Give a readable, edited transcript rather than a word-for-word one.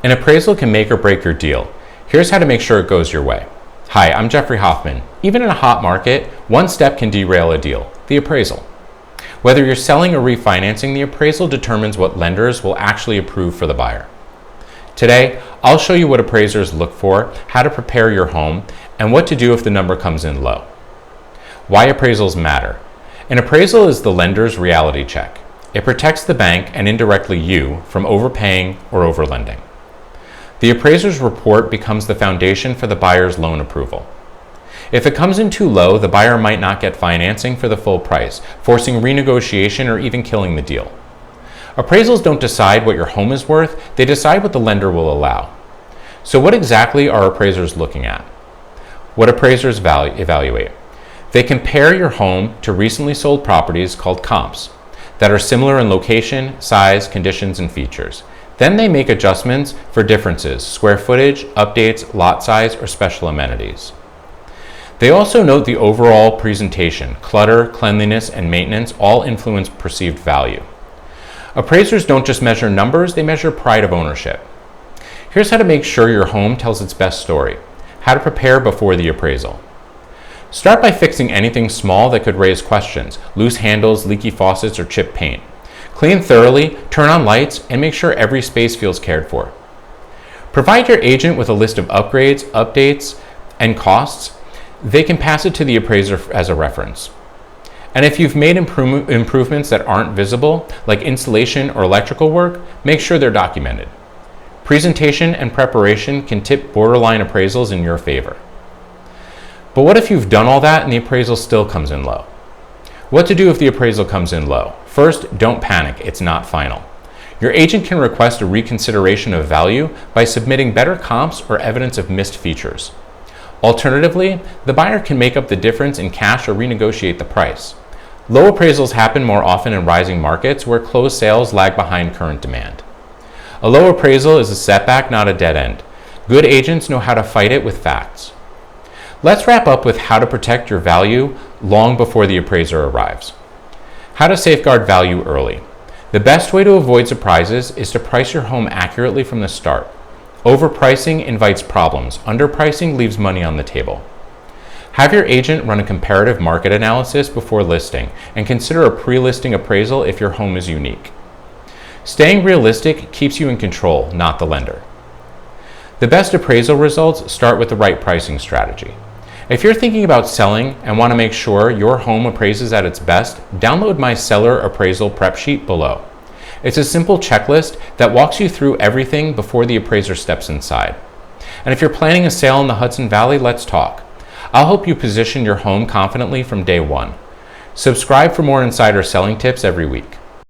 An appraisal can make or break your deal. Here's how to make sure it goes your way. Hi, I'm Jeffrey Hoffmann. Even in a hot market, one step can derail a deal, the appraisal. Whether you're selling or refinancing, the appraisal determines what lenders will actually approve for the buyer. Today, I'll show you what appraisers look for, how to prepare your home, and what to do if the number comes in low. Why appraisals matter. An appraisal is the lender's reality check. It protects the bank and indirectly you from overpaying or overlending. The appraiser's report becomes the foundation for the buyer's loan approval. If it comes in too low, the buyer might not get financing for the full price, forcing renegotiation or even killing the deal. Appraisals don't decide what your home is worth, they decide what the lender will allow. So what exactly are appraisers looking at? What appraisers evaluate? They compare your home to recently sold properties called comps that are similar in location, size, conditions, and features. Then they make adjustments for differences, square footage, updates, lot size, or special amenities. They also note the overall presentation. Clutter, cleanliness, and maintenance all influence perceived value. Appraisers don't just measure numbers, they measure pride of ownership. Here's how to make sure your home tells its best story. How to prepare before the appraisal. Start by fixing anything small that could raise questions, loose handles, leaky faucets, or chipped paint. Clean thoroughly, turn on lights, and make sure every space feels cared for. Provide your agent with a list of upgrades, updates, and costs. They can pass it to the appraiser as a reference. And if you've made improvements that aren't visible, like insulation or electrical work, make sure they're documented. Presentation and preparation can tip borderline appraisals in your favor. But what if you've done all that and the appraisal still comes in low? What to do if the appraisal comes in low? First, don't panic, it's not final. Your agent can request a reconsideration of value by submitting better comps or evidence of missed features. Alternatively, the buyer can make up the difference in cash or renegotiate the price. Low appraisals happen more often in rising markets where closed sales lag behind current demand. A low appraisal is a setback, not a dead end. Good agents know how to fight it with facts. Let's wrap up with how to protect your value long before the appraiser arrives. How to safeguard value early. The best way to avoid surprises is to price your home accurately from the start. Overpricing invites problems. Underpricing leaves money on the table. Have your agent run a comparative market analysis before listing and consider a pre-listing appraisal if your home is unique. Staying realistic keeps you in control, not the lender. The best appraisal results start with the right pricing strategy. If you're thinking about selling and want to make sure your home appraises at its best, download my seller appraisal prep sheet below. It's a simple checklist that walks you through everything before the appraiser steps inside. And if you're planning a sale in the Hudson Valley, let's talk. I'll help you position your home confidently from day one. Subscribe for more insider selling tips every week.